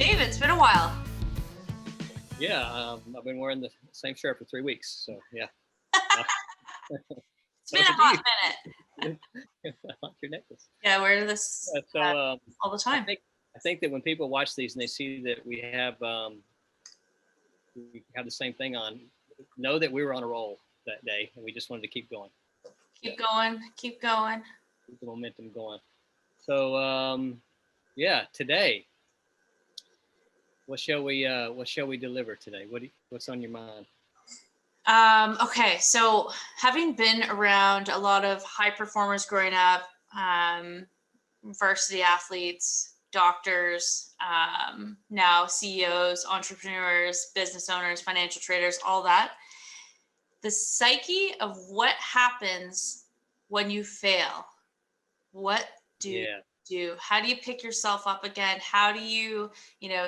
Dave, it's been a while. Yeah, I've been wearing the same shirt for 3 weeks, so yeah. It's been a hot minute. I like your necklace. Yeah, I wear this all the time. I think that when people watch these and they see that we have the same thing on, know that we were on a roll that day and we just wanted to keep going. Keep going. Keep the momentum going. So today, what shall we deliver today? What's on your mind? Okay, so having been around a lot of high performers growing up, varsity athletes, doctors, now CEOs, entrepreneurs, business owners, financial traders, all that, the psyche of what happens when you fail. What do you do? How do you pick yourself up again? How do you,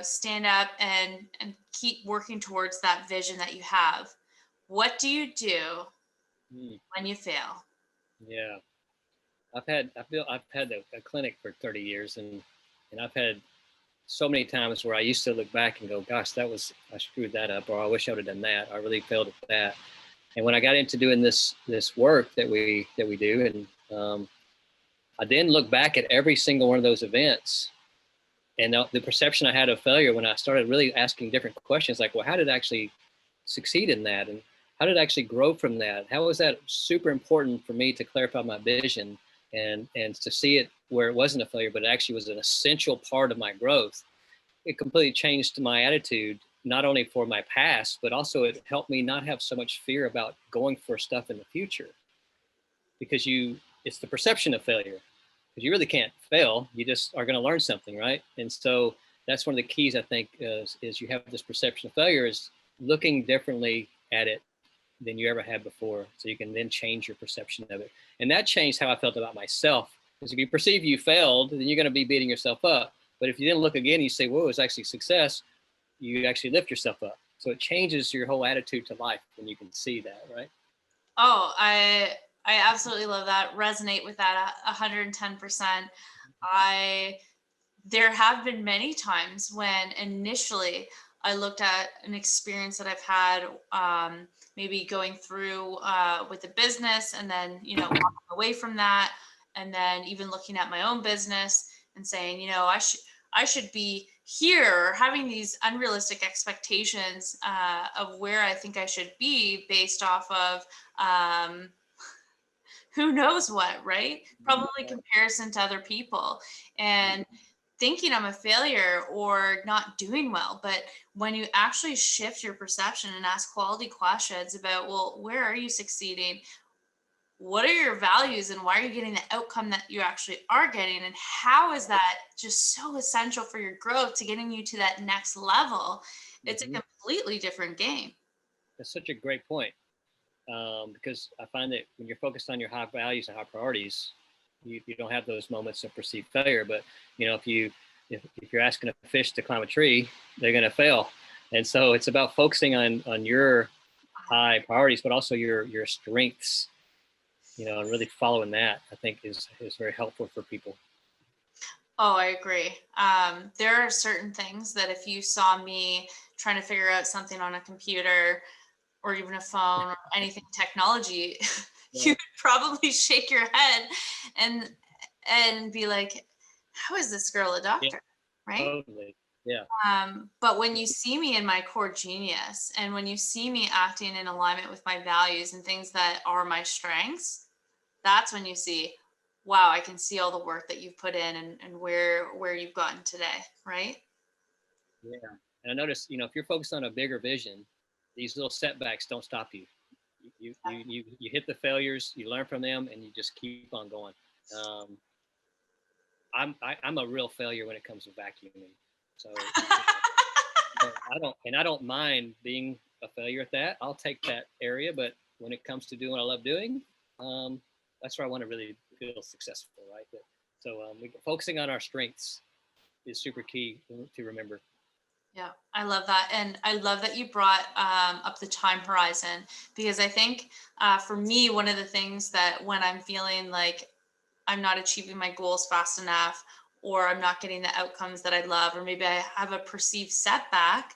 stand up and keep working towards that vision that you have? What do you do when you fail? Yeah, I've had a clinic for 30 years, and I've had so many times where I used to look back and go, gosh, I screwed that up, or I wish I would have done that. I really failed at that. And when I got into doing this work that we do, and I then look back at every single one of those events, and the perception I had of failure when I started really asking different questions, like, well, how did I actually succeed in that, and how did I actually grow from that? How was that super important for me to clarify my vision and to see it where it wasn't a failure, but it actually was an essential part of my growth? It completely changed my attitude, not only for my past, but also it helped me not have so much fear about going for stuff in the future, because it's the perception of failure, because you really can't fail. You just are going to learn something, right? And so that's one of the keys, I think, is you have this perception of failure, is looking differently at it than you ever had before, so you can then change your perception of it. And that changed how I felt about myself, because if you perceive you failed, then you're going to be beating yourself up. But if you then look again, you say, whoa, it's actually success, you actually lift yourself up. So it changes your whole attitude to life when you can see that, right? Oh, I absolutely love that. Resonate with that 110%. There have been many times when initially I looked at an experience that I've had, maybe going through with a business, and then, walking away from that, and then even looking at my own business and saying, I should be here, or having these unrealistic expectations of where I think I should be based off of who knows what, right? Probably comparison to other people, and thinking I'm a failure or not doing well. But when you actually shift your perception and ask quality questions about, well, where are you succeeding? What are your values, and why are you getting the outcome that you actually are getting? And how is that just so essential for your growth to getting you to that next level? It's a completely different game. That's such a great point. Because I find that when you're focused on your high values and high priorities, you don't have those moments of perceived failure. But if you're asking a fish to climb a tree, they're going to fail. And so it's about focusing on your high priorities, but also your strengths. And really following that, I think is very helpful for people. Oh, I agree. There are certain things that if you saw me trying to figure out something on a computer or even a phone or anything technology, you'd probably shake your head and be like, how is this girl a doctor? Right? Totally. Yeah. But when you see me in my core genius, and when you see me acting in alignment with my values and things that are my strengths, that's when you see, wow, I can see all the work that you've put in and where you've gotten today, right? Yeah. And I noticed, if you're focused on a bigger vision, these little setbacks don't stop you. You hit the failures, you learn from them, and you just keep on going. I'm a real failure when it comes to vacuuming. So I don't mind being a failure at that. I'll take that area, but when it comes to doing what I love doing, that's where I want to really feel successful, right? So focusing on our strengths is super key to remember. Yeah, I love that. And I love that you brought up the time horizon, because I think for me, one of the things that when I'm feeling like I'm not achieving my goals fast enough, or I'm not getting the outcomes that I love, or maybe I have a perceived setback,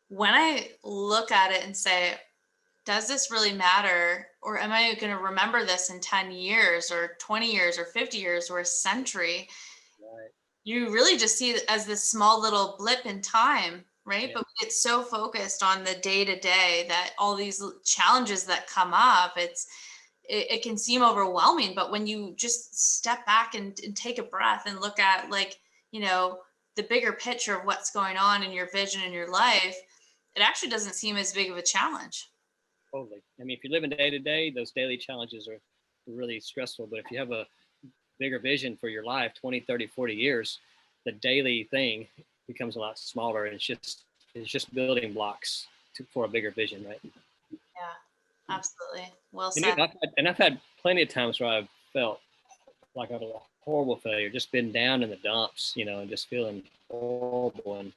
when I look at it and say, does this really matter? Or am I going to remember this in 10 years or 20 years or 50 years or a century? Right. You really just see it as this small little blip in time, right? Yeah. But we get so focused on the day to day that all these challenges that come up, it can seem overwhelming. But when you just step back and take a breath and look at, like, you know, the bigger picture of what's going on in your vision in your life, it actually doesn't seem as big of a challenge. Totally. I mean, if you're living day to day, those daily challenges are really stressful. But if you have a bigger vision for your life, 20, 30, 40 years, the daily thing becomes a lot smaller. And it's just building blocks for a bigger vision, right? Yeah, absolutely. Well And, said. I've had plenty of times where I've felt like I've had a horrible failure, just been down in the dumps, you know, and just feeling horrible. And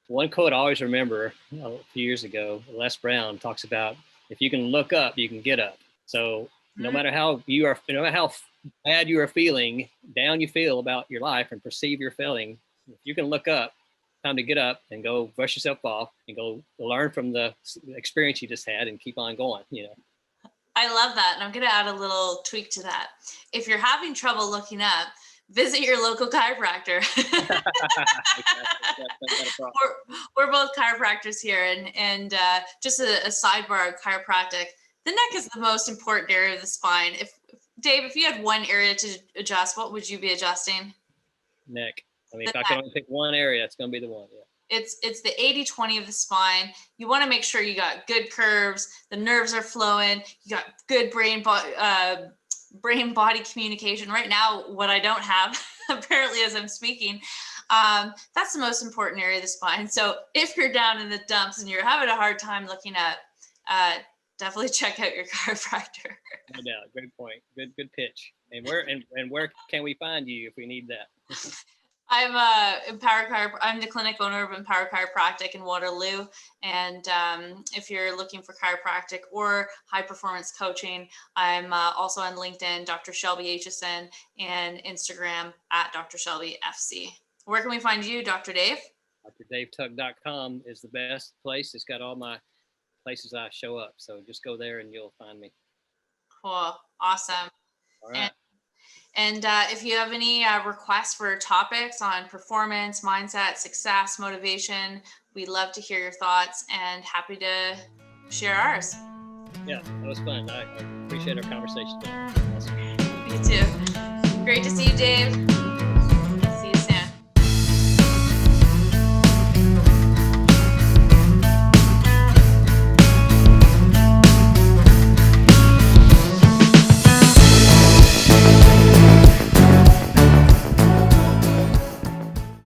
one quote I always remember a few years ago, Les Brown talks about, if you can look up, you can get up. So no matter how bad you are feeling, down you feel about your life and perceive you're failing, if you can look up, time to get up and go brush yourself off and go learn from the experience you just had and keep on going, you know. I love that. And I'm going to add a little tweak to that. If you're having trouble looking up, visit your local chiropractor. We're both chiropractors here. And just a sidebar of chiropractic, the neck is the most important area of the spine. Dave, if you had one area to adjust, what would you be adjusting? Neck. I mean, if I could only pick one area, it's going to be the one. Yeah. It's the 80-20 of the spine. You want to make sure you got good curves, the nerves are flowing, you got good brain body communication. Right now, what I don't have, apparently as I'm speaking, that's the most important area of the spine. So if you're down in the dumps and you're having a hard time looking up, definitely check out your chiropractor. No doubt. Great point. Good pitch. And where can we find you if we need that? I'm I'm the clinic owner of Empower Chiropractic in Waterloo. And if you're looking for chiropractic or high performance coaching, I'm also on LinkedIn, Dr. Shelby Aitchison, and Instagram at Dr. Shelby FC. Where can we find you, Dr. Dave? DrDaveTuck.com is the best place. It's got all my places I show up. So just go there and you'll find me. Cool. Awesome. All right. And if you have any requests for topics on performance, mindset, success, motivation, we'd love to hear your thoughts and happy to share ours. Yeah, that was fun. I appreciate our conversation. Awesome. You too. Great to see you, Dave.